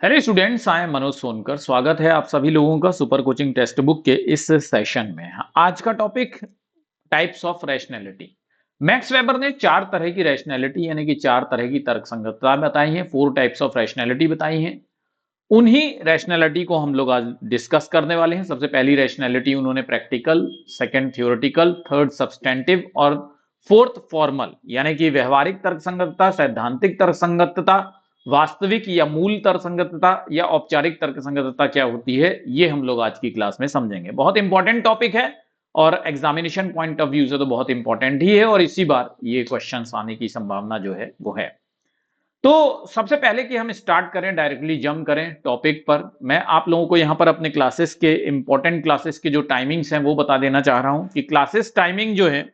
Hello students, I am Manoj Sonkar. स्वागत है आप सभी लोगों का सुपर कोचिंग टेक्स्ट बुक के इस सेशन में। आज का topic types of rationality. Max weber ने चार तरह की रैशनैलिटी यानी कि चार तरह की तर्कसंगतता बताई है। फोर टाइप्स ऑफ रैशनैलिटी बताई हैं। उन्हीं रैशनैलिटी को हम लोग आज डिस्कस करने वाले हैं। सबसे पहली रैशनैलिटी उन्होंने practical, second theoretical, third substantive और फोर्थ फॉर्मल यानी कि व्यवहारिक तर्कसंगतता, सैद्धांतिक तर्कसंगतता, वास्तविक या मूल तर्कसंगतता या औपचारिक तर्कसंगतता क्या होती है, ये हम लोग आज की क्लास में समझेंगे। बहुत इंपॉर्टेंट टॉपिक है और एग्जामिनेशन पॉइंट ऑफ व्यू से तो बहुत इंपॉर्टेंट ही है और इसी बार ये क्वेश्चंस आने की संभावना जो है वो है। तो सबसे पहले कि हम स्टार्ट करें, डायरेक्टली जंप करें टॉपिक पर, मैं आप लोगों को यहां पर अपने क्लासेस के इंपॉर्टेंट क्लासेस के जो टाइमिंग्स हैं वो बता देना चाह रहा हूं कि क्लासेस टाइमिंग जो है,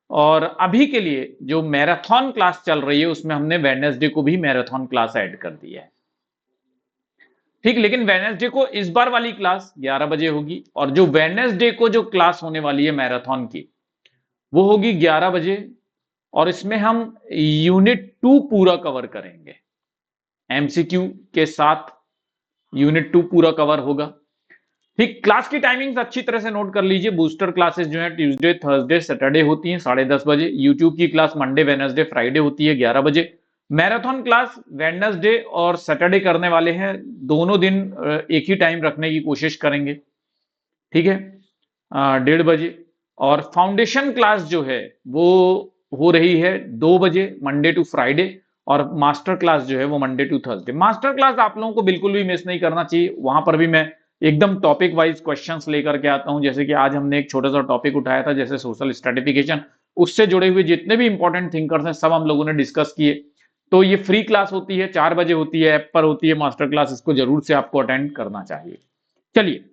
और अभी के लिए जो मैराथन क्लास चल रही है उसमें हमने वेडनेसडे को भी मैराथन क्लास ऐड कर दिया है। ठीक, लेकिन वेडनेसडे को इस बार वाली क्लास 11 बजे होगी और जो वेडनेसडे को जो क्लास होने वाली है मैराथन की वो होगी 11 बजे और इसमें हम यूनिट 2 पूरा कवर करेंगे। एमसीक्यू के साथ यूनिट 2 पूरा कवर होगा। ठीक, क्लास की टाइमिंग्स अच्छी तरह से नोट कर लीजिए। बूस्टर क्लासेस जो है ट्यूसडे, थर्सडे, सैटरडे होती हैं 10:30 बजे। यूट्यूब की क्लास मंडे, वेडनेसडे, फ्राइडे होती है 11 बजे। मैराथन क्लास वेडनेसडे और सैटरडे करने वाले हैं। दोनों दिन एक ही टाइम रखने की कोशिश करेंगे। ठीक है, 1:30 बजे। और फाउंडेशन क्लास जो है वो हो रही है 2 बजे, मंडे टू फ्राइडे। और मास्टर क्लास जो है वो Monday to Thursday. Master class आप लोगों को बिल्कुल भी मिस नहीं करना चाहिए। वहां पर भी मैं एकदम टॉपिक वाइज क्वेश्चंस लेकर के आता हूं। जैसे कि आज हमने एक छोटा सा टॉपिक उठाया था जैसे सोशल स्ट्रेटिफिकेशन, उससे जुड़े हुए जितने भी इंपॉर्टेंट थिंकर्स हैं सब हम लोगों ने डिस्कस किए। तो ये फ्री क्लास होती है, 4 बजे होती है, ऐप पर होती है मास्टर क्लास। इसको जरूर से आपको अटेंड करना चाहिए। चलिए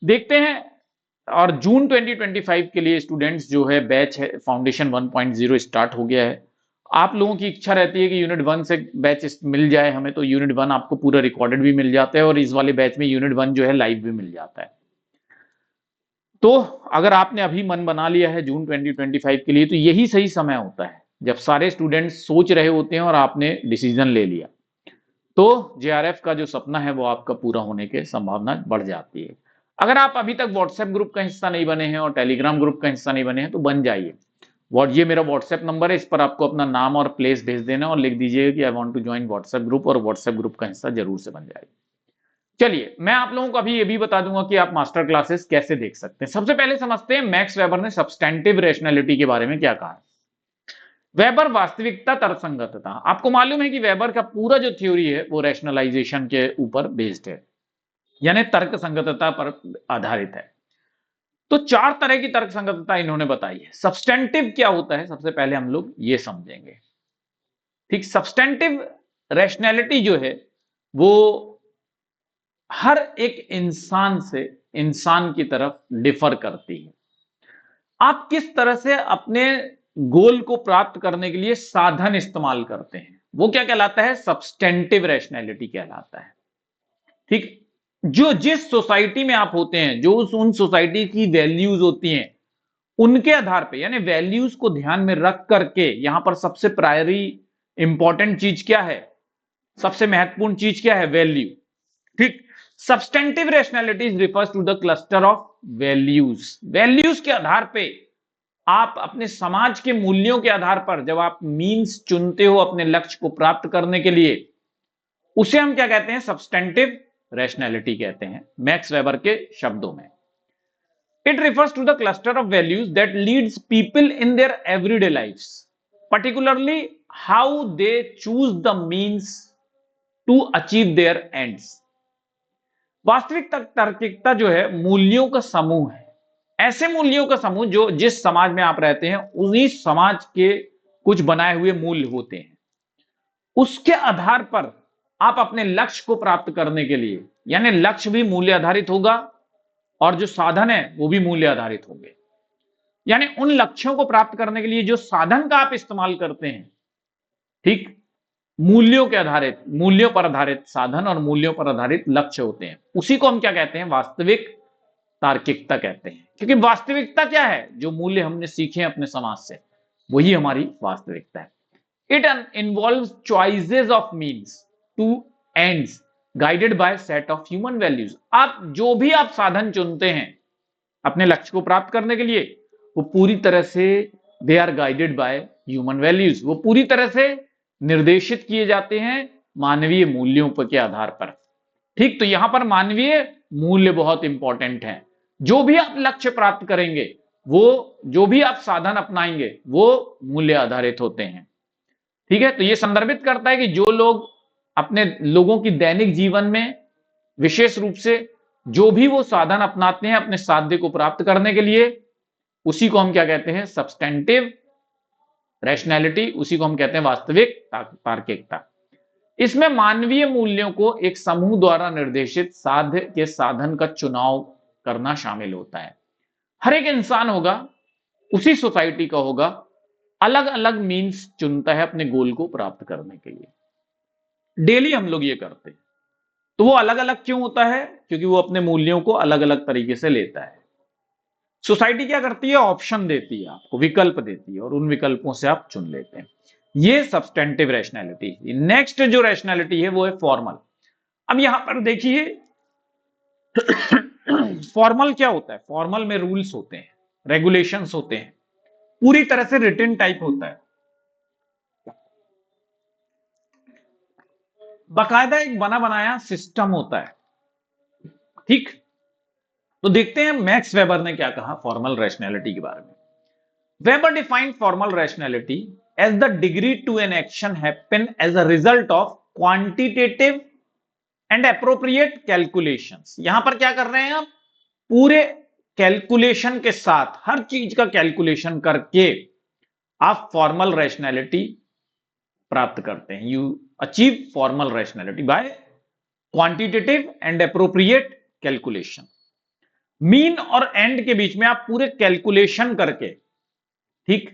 देखते हैं। और जून 2025 के लिए स्टूडेंट्स जो है बैच है फाउंडेशन 1.0 स्टार्ट हो गया है। आप लोगों की इच्छा रहती है कि यूनिट 1 से बैच मिल जाए हमें, तो यूनिट 1 आपको पूरा रिकॉर्डेड भी मिल जाता है और इस वाले बैच में यूनिट 1 जो है लाइव भी मिल जाता है। तो अगर आपने अभी मन बना लिया है जून 2025 के लिए तो यही सही समय होता है जब सारे स्टूडेंट्स सोच रहे होते हैं और आपने डिसीजन ले लिया, तो जेआरएफ का जो सपना है वो आपका पूरा होने की संभावना बढ़ जाती है। अगर आप अभी तक व्हाट्सएप ग्रुप का हिस्सा नहीं बने हैं और टेलीग्राम ग्रुप का हिस्सा नहीं बने हैं तो बन जाइए। ये मेरा व्हाट्सएप नंबर है, इस पर आपको अपना नाम और प्लेस भेज देना और लिख दीजिएगा कि I want to join WhatsApp group, और व्हाट्सएप ग्रुप का हिस्सा जरूर से बन जाइए। चलिए मैं आप लोगों को अभी ये भी बता दूंगा कि आप मास्टर क्लासेस कैसे देख सकते हैं। सबसे पहले समझते हैं मैक्स वेबर ने सब्सटेंटिव रैशनैलिटी के बारे में क्या कहा है। वेबर वास्तविकता तर्कसंगतता। आपको मालूम है कि वेबर का पूरा जो थ्योरी है वो रैशनलाइजेशन के ऊपर बेस्ड है, यानी तर्क संगतता पर आधारित है। तो चार तरह की तर्क संगतता इन्होंने बताई है। सब्सटेंटिव क्या होता है सबसे पहले हम लोग ये समझेंगे। ठीक, सब्सटेंटिव रैशनैलिटी जो है वो हर एक इंसान से इंसान की तरफ डिफर करती है। आप किस तरह से अपने गोल को प्राप्त करने के लिए साधन इस्तेमाल करते हैं वो क्या कहलाता है, सब्सटेंटिव रैशनैलिटी कहलाता है। ठीक, जो जिस सोसाइटी में आप होते हैं, जो उन सोसाइटी की वैल्यूज होती हैं उनके आधार पे, यानी वैल्यूज को ध्यान में रख करके, यहां पर सबसे प्रायरी इंपॉर्टेंट चीज क्या है, सबसे महत्वपूर्ण चीज क्या है, वैल्यू। ठीक, substantive rationality refers to the cluster of values. Values के आधार पे आप अपने समाज के मूल्यों के आधार पर जब आप मीन्स चुनते हो अपने लक्ष्य को प्राप्त करने के लिए, उसे हम क्या कहते हैं, सब्सटेंटिव रैशनैलिटी कहते हैं मैक्स वेबर के शब्दों में। It refers to the cluster of values that leads people in their everyday lifes, particularly how they choose the means to achieve their ends। वास्तविक तार्किकता जो है मूल्यों का समूह है। ऐसे मूल्यों का समूह जो जिस समाज में आप रहते हैं उन्हीं समाज के कुछ बनाए हुए मूल्य होते हैं, उसके आधार पर आप अपने लक्ष्य को प्राप्त करने के लिए, यानी लक्ष्य भी मूल्य आधारित होगा और जो साधन है वो भी मूल्य आधारित होंगे। यानी उन लक्ष्यों को प्राप्त करने के लिए जो साधन का आप इस्तेमाल करते हैं, ठीक, मूल्यों के आधारित, मूल्यों पर आधारित साधन और मूल्यों पर आधारित लक्ष्य होते हैं, उसी को हम क्या कहते हैं, वास्तविक तार्किकता कहते हैं। क्योंकि वास्तविकता क्या है, जो मूल्य हमने सीखे अपने समाज से वही हमारी वास्तविकता है। It involves choices of means two ends guided by set of human values. आप जो भी आप साधन चुनते हैं अपने लक्ष्य को प्राप्त करने के लिए, वो पूरी तरह से they are guided by human values, वो पूरी तरह से निर्देशित किए जाते हैं मानवीय मूल्यों पर के आधार पर। ठीक, तो यहां पर मानवीय मूल्य बहुत इंपॉर्टेंट है। जो भी आप लक्ष्य प्राप्त करेंगे, वो जो भी आप साधन अपनाएंगे, वो मूल्य आधारित होते हैं। ठीक है, तो ये संदर्भित करता है कि जो लोग अपने लोगों की दैनिक जीवन में विशेष रूप से जो भी वो साधन अपनाते हैं अपने साध्य को प्राप्त करने के लिए, उसी को हम क्या कहते हैं, सब्सटेंटिव रैशनैलिटी, उसी को हम कहते हैं वास्तविक तार्किकता। इसमें मानवीय मूल्यों को एक समूह द्वारा निर्देशित साध्य के साधन का चुनाव करना शामिल होता है। हर एक इंसान होगा, उसी सोसाइटी का होगा, अलग अलग मीन्स चुनता है अपने गोल को प्राप्त करने के लिए। डेली हम लोग ये करते हैं। तो वो अलग अलग क्यों होता है? क्योंकि वो अपने मूल्यों को अलग अलग तरीके से लेता है। सोसाइटी क्या करती है? ऑप्शन देती है, आपको विकल्प देती है, और उन विकल्पों से आप चुन लेते हैं। ये सब्सटेंटिव रैशनैलिटी। नेक्स्ट जो रैशनैलिटी है वो है फॉर्मल। अब यहां पर देखिए फॉर्मल क्या होता है? फॉर्मल में रूल्स होते हैं, रेगुलेशंस होते हैं, पूरी तरह से रिटन टाइप होता है, बाकायदा एक बना बनाया सिस्टम होता है। ठीक, तो देखते हैं मैक्स वेबर ने क्या कहा फॉर्मल रैशनैलिटी के बारे में। Weber defined formal rationality as the degree to an action happen as a result of quantitative and appropriate calculations. यहां पर क्या कर रहे हैं आप? पूरे कैलकुलेशन के साथ, हर चीज का कैलकुलेशन करके आप फॉर्मल रैशनैलिटी प्राप्त करते हैं। You achieve formal rationality by quantitative and appropriate calculation. Mean और एंड के बीच में आप पूरे कैलकुलेशन करके, ठीक,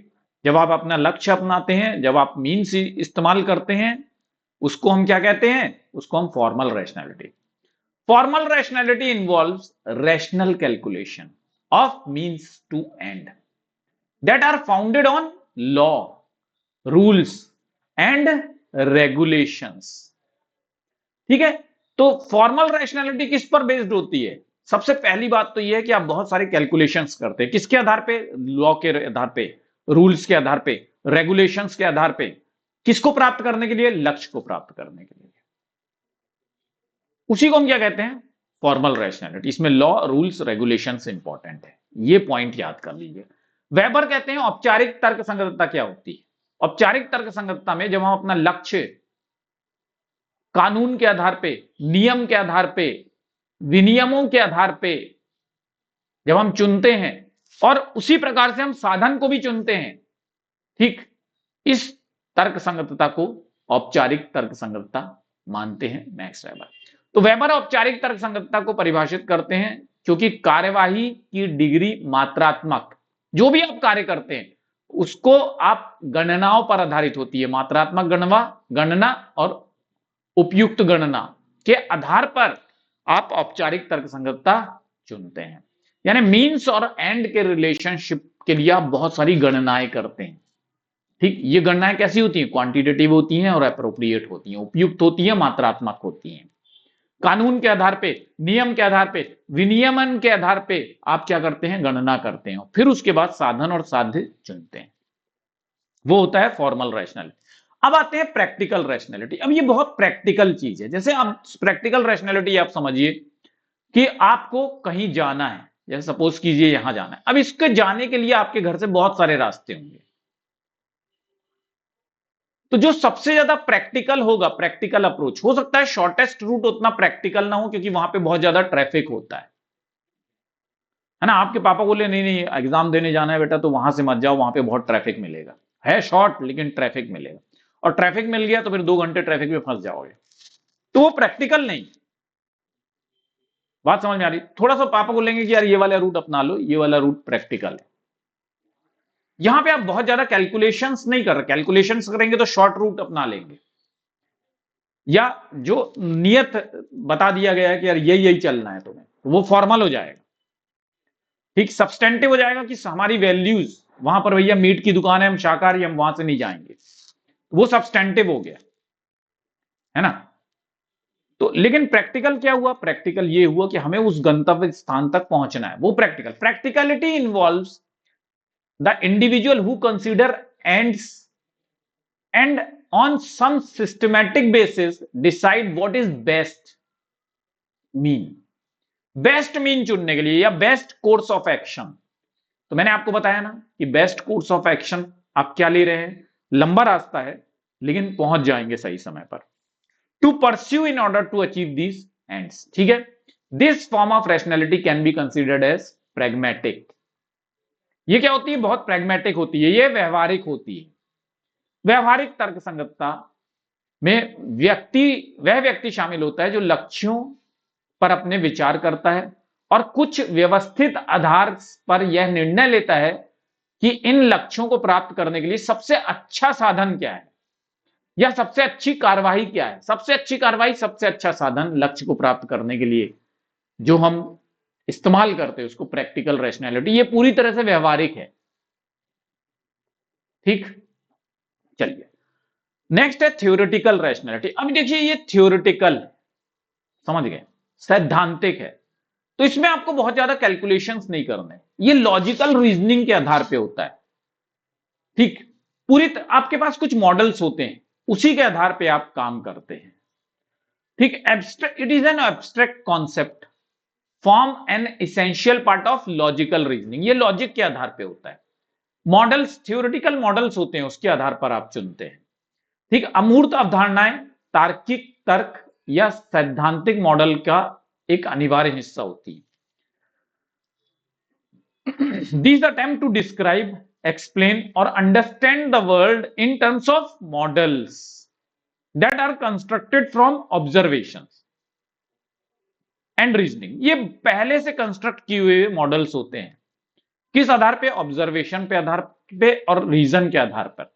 जब आप अपना लक्ष्य अपनाते हैं, जब आप मीन से इस्तेमाल करते हैं, उसको हम क्या कहते हैं? उसको हम formal rationality. Formal rationality involves rational calculation of means to end that are founded on law, rules and regulations. ठीक है, तो फॉर्मल रैशनैलिटी किस पर बेस्ड होती है? सबसे पहली बात तो यह है कि आप बहुत सारे कैलकुलेशंस करते हैं। किसके आधार पे? लॉ के आधार पे, रूल्स के आधार पे, रेगुलेशंस के आधार पे। किसको प्राप्त करने के लिए? लक्ष्य को प्राप्त करने के लिए। उसी को हम क्या कहते हैं? Formal rationality. इसमें लॉ, रूल्स, रेगुलेशंस इंपॉर्टेंट है, ये पॉइंट याद कर लीजिए। वेबर कहते हैं औपचारिक तर्क संगतता क्या होती है? औपचारिक तर्क संगतता में जब हम अपना लक्ष्य कानून के आधार पे, नियम के आधार पे, विनियमों के आधार पे जब हम चुनते हैं, और उसी प्रकार से हम साधन को भी चुनते हैं, ठीक, इस तर्क संगतता को औपचारिक तर्क संगतता मानते हैं मैक्स वेबर। तो वेबर औपचारिक तर्क संगतता को परिभाषित करते हैं क्योंकि कार्यवाही की डिग्री मात्रात्मक, जो भी आप कार्य करते हैं उसको आप गणनाओं पर आधारित होती है। मात्रात्मक गणना और उपयुक्त गणना के आधार पर आप औपचारिक तर्क संगतता चुनते हैं। यानी मीन्स और एंड के रिलेशनशिप के लिए आप बहुत सारी गणनाएं करते हैं। ठीक, ये गणनाएं कैसी होती हैं? क्वांटिटेटिव होती हैं और एप्रोप्रिएट होती हैं, उपयुक्त होती हैं, मात्रात्मक होती हैं। कानून के आधार पे, नियम के आधार पे, विनियमन के आधार पे आप क्या करते हैं? गणना करते हैं, फिर उसके बाद साधन और साध्य चुनते हैं। वो होता है फॉर्मल रैशनैलिटी। अब आते हैं प्रैक्टिकल रैशनैलिटी। अब ये बहुत प्रैक्टिकल चीज है। जैसे आप प्रैक्टिकल रैशनैलिटी आप समझिए कि आपको कहीं जाना है, जैसे सपोज कीजिए यहां जाना है। अब इसके जाने के लिए आपके घर से बहुत सारे रास्ते होंगे, तो जो सबसे ज्यादा प्रैक्टिकल होगा, प्रैक्टिकल अप्रोच, हो सकता है शॉर्टेस्ट रूट उतना प्रैक्टिकल ना हो क्योंकि वहां पे बहुत ज्यादा ट्रैफिक होता है ना। आपके पापा बोले नहीं नहीं एग्जाम देने जाना है बेटा तो वहां से मत जाओ, वहां पे बहुत ट्रैफिक मिलेगा, है शॉर्ट लेकिन ट्रैफिक मिलेगा, और ट्रैफिक मिल गया तो फिर 2 घंटे ट्रैफिक में फंस जाओगे, तो वो प्रैक्टिकल नहीं। बात समझ में आ रही? थोड़ा सा पापा बोलेंगे कि यार ये वाला रूट अपना लो, ये वाला रूट प्रैक्टिकल है। यहां पे आप बहुत ज्यादा कैलकुलेशंस नहीं कर रहे, कैलकुलेशंस करेंगे तो शॉर्ट रूट अपना लेंगे, या जो नियत बता दिया गया है कि यार यही यही चलना है तुम्हें, तो वो फॉर्मल हो जाएगा। ठीक, सब्सटेंटिव हो जाएगा कि हमारी वैल्यूज, वहां पर भैया मीट की दुकान है, हम शाकाहारी, हम वहां से नहीं जाएंगे, वो सब्सटेंटिव हो गया, है ना। तो लेकिन प्रैक्टिकल क्या हुआ? प्रैक्टिकल ये हुआ कि हमें उस गंतव्य स्थान तक पहुंचना है, वो practical. Practicality involves the individual who consider ends and on some systematic basis decide what is best mean, best mean चुनने के लिए या बेस्ट कोर्स ऑफ एक्शन। तो मैंने आपको बताया ना कि बेस्ट कोर्स ऑफ एक्शन आप क्या ले रहे हैं, लंबा रास्ता है लेकिन पहुंच जाएंगे सही समय पर। To pursue in order to achieve these ends, ठीक है। This form of rationality can be considered as pragmatic. ये क्या होती है? बहुत प्रैग्मेटिक होती है, ये व्यवहारिक होती है। व्यवहारिक तर्क संगतता में वह व्यक्ति शामिल होता है जो लक्ष्यों पर अपने विचार करता है और कुछ व्यवस्थित आधार पर यह निर्णय लेता है कि इन लक्ष्यों को प्राप्त करने के लिए सबसे अच्छा साधन क्या है या सबसे अच्छी कार्यवाही क्या है। सबसे अच्छी कार्यवाही, सबसे अच्छा साधन लक्ष्य को प्राप्त करने के लिए जो हम इस्तेमाल करते हैं उसको प्रैक्टिकल रैशनैलिटी। ये पूरी तरह से व्यवहारिक है, ठीक। चलिए नेक्स्ट है थ्योरेटिकल रैशनैलिटी। अब देखिए ये थ्योरेटिकल, समझ गए, सैद्धांतिक है, तो इसमें आपको बहुत ज्यादा कैलकुलेशंस नहीं करने, ये लॉजिकल रीजनिंग के आधार पे होता है, ठीक। आपके पास कुछ मॉडल्स होते हैं, उसी के आधार पे आप काम करते हैं, ठीक। Abstract, it is an abstract concept form an essential part of logical reasoning. ये लॉजिक के आधार पे होता है। मॉडल्स थ्योरेटिकल मॉडल्स होते हैं, उसके आधार पर आप चुनते हैं, ठीक। अमूर्त अवधारणाएं तार्किक तर्क या सैद्धांतिक मॉडल का एक अनिवार्य हिस्सा होती है। These attempt to describe, explain or understand the world in terms of models that are constructed from observations and reasoning। ये पहले से कंस्ट्रक्ट किए हुए मॉडल्स होते हैं, किस आधार पे? ऑब्जर्वेशन पे आधार पे और रीजन के आधार पर।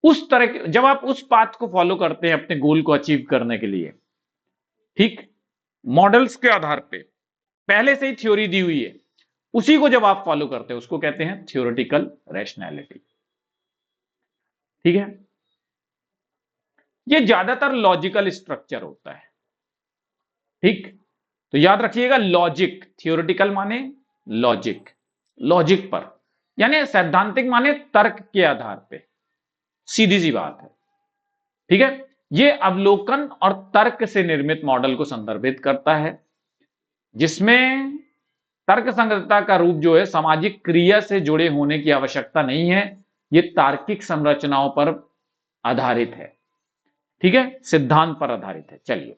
उस तरह के, जब आप उस पाथ को फॉलो करते हैं अपने गोल को अचीव करने के लिए, ठीक, मॉडल्स के आधार पे पहले से ही थ्योरी दी हुई है, उसी को जब आप फॉलो करते हैं उसको कहते हैं थ्योरेटिकल रैशनैलिटी, ठीक है। ये ज्यादातर लॉजिकल स्ट्रक्चर होता है, ठीक। तो याद रखिएगा लॉजिक, थ्योरेटिकल माने लॉजिक, लॉजिक पर, यानी सैद्धांतिक माने तर्क के आधार पे, सीधी सी बात है, ठीक है। ये अवलोकन और तर्क से निर्मित मॉडल को संदर्भित करता है जिसमें तर्क संगतता का रूप जो है सामाजिक क्रिया से जुड़े होने की आवश्यकता नहीं है, ये तार्किक संरचनाओं पर आधारित है, ठीक है, सिद्धांत पर आधारित है। चलिए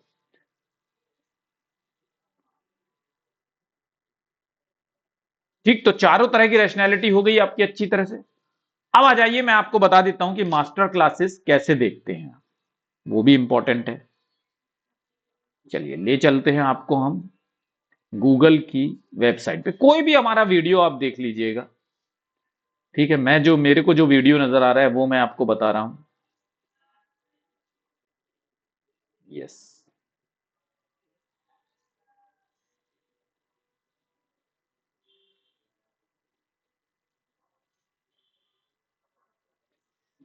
ठीक, तो चारों तरह की रैशनैलिटी हो गई आपकी अच्छी तरह से। अब आ जाइए मैं आपको बता देता हूं कि मास्टर क्लासेस कैसे देखते हैं, वो भी इंपॉर्टेंट है। चलिए ले चलते हैं आपको हम गूगल की वेबसाइट पे, कोई भी हमारा वीडियो आप देख लीजिएगा, ठीक है। मेरे को जो वीडियो नजर आ रहा है वो मैं आपको बता रहा हूं। यस,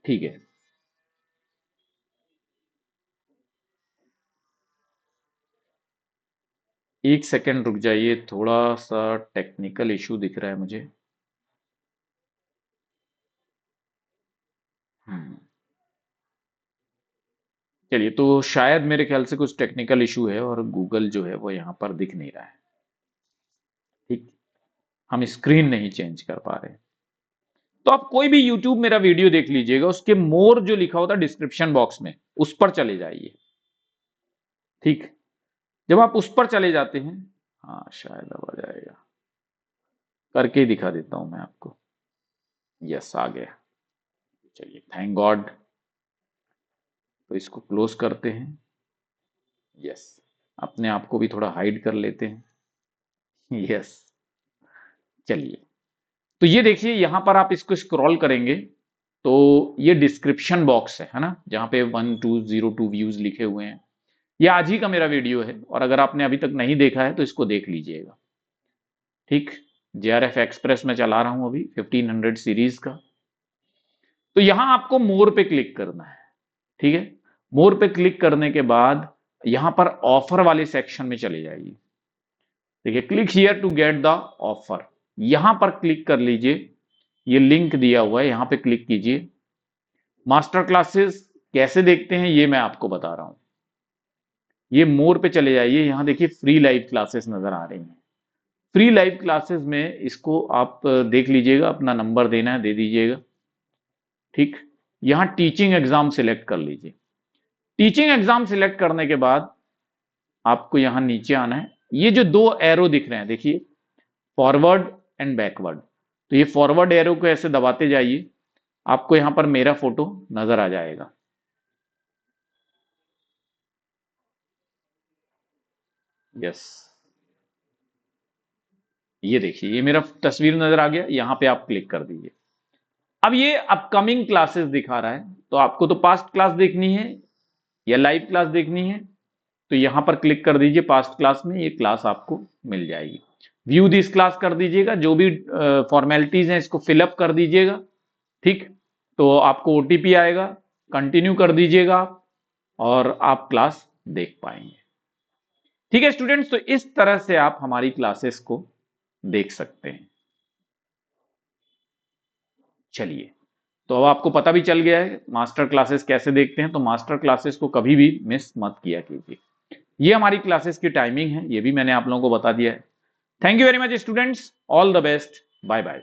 ठीक है। एक सेकंड रुक जाइए, थोड़ा सा टेक्निकल इशू दिख रहा है मुझे। हम्म, चलिए, तो शायद मेरे ख्याल से कुछ टेक्निकल इशू है और गूगल जो है वो यहाँ पर दिख नहीं रहा है, ठीक। हम स्क्रीन नहीं चेंज कर पा रहे। तो आप कोई भी यूट्यूब मेरा वीडियो देख लीजिएगा, उसके मोर जो लिखा होता है डिस्क्रिप्शन बॉक्स में, उस पर चले जाइए, ठीक। जब आप उस पर चले जाते हैं, हाँ शायद अब आ जाएगा, करके ही दिखा देता हूं मैं आपको। यस, आ गया। चलिए, थैंक गॉड। तो इसको क्लोज करते हैं। यस, अपने आप को भी थोड़ा हाइड कर लेते हैं। यस, चलिए, तो ये देखिए यहां पर आप इसको स्क्रॉल करेंगे तो ये डिस्क्रिप्शन बॉक्स है ना, जहां पे 1202 व्यूज लिखे हुए हैं। ये आज ही का मेरा वीडियो है और अगर आपने अभी तक नहीं देखा है तो इसको देख लीजिएगा, ठीक। JRF एक्सप्रेस में चला रहा हूं अभी 1500 सीरीज का। तो यहां आपको मोर पे क्लिक करना है, ठीक है। मोर पे क्लिक करने के बाद यहां पर ऑफर वाले सेक्शन में चले जाइए। देखिए, click here to get the offer, यहां पर क्लिक कर लीजिए। ये लिंक दिया हुआ है, यहां पे क्लिक कीजिए। मास्टर क्लासेस कैसे देखते हैं ये मैं आपको बता रहा हूं। ये मोर पे चले जाइए, यहां देखिए फ्री लाइव क्लासेस नजर आ रही हैं। फ्री लाइव क्लासेस में इसको आप देख लीजिएगा, अपना नंबर देना है दे दीजिएगा। ठीक, यहां टीचिंग एग्जाम सिलेक्ट कर लीजिए। टीचिंग एग्जाम सिलेक्ट करने के बाद आपको यहां नीचे आना है। ये जो दो एरो दिख रहे हैं देखिए, फॉरवर्ड एंड बैकवर्ड, तो ये फॉरवर्ड एरो को ऐसे दबाते जाइए, आपको यहां पर मेरा फोटो नजर आ जाएगा। यस, ये देखिए ये मेरा तस्वीर नजर आ गया, यहां पे आप क्लिक कर दीजिए। अब ये अपकमिंग क्लासेस दिखा रहा है, तो आपको तो पास्ट क्लास देखनी है या लाइव क्लास देखनी है, तो यहां पर क्लिक कर दीजिए पास्ट क्लास में, ये क्लास आपको मिल जाएगी। व्यू दिस क्लास कर दीजिएगा, जो भी फॉर्मेलिटीज हैं इसको फिलअप कर दीजिएगा। ठीक, तो आपको ओटीपी आएगा, कंटिन्यू कर दीजिएगा आप, और आप क्लास देख पाएंगे। ठीक है स्टूडेंट्स, तो इस तरह से आप हमारी क्लासेस को देख सकते हैं। चलिए, तो अब आपको पता भी चल गया है मास्टर क्लासेस कैसे देखते हैं, तो मास्टर क्लासेस को कभी भी मिस मत किया कीजिए। ये हमारी क्लासेस की टाइमिंग है, ये भी मैंने आप लोगों को बता दिया है। Thank you very much students, all the best, bye bye.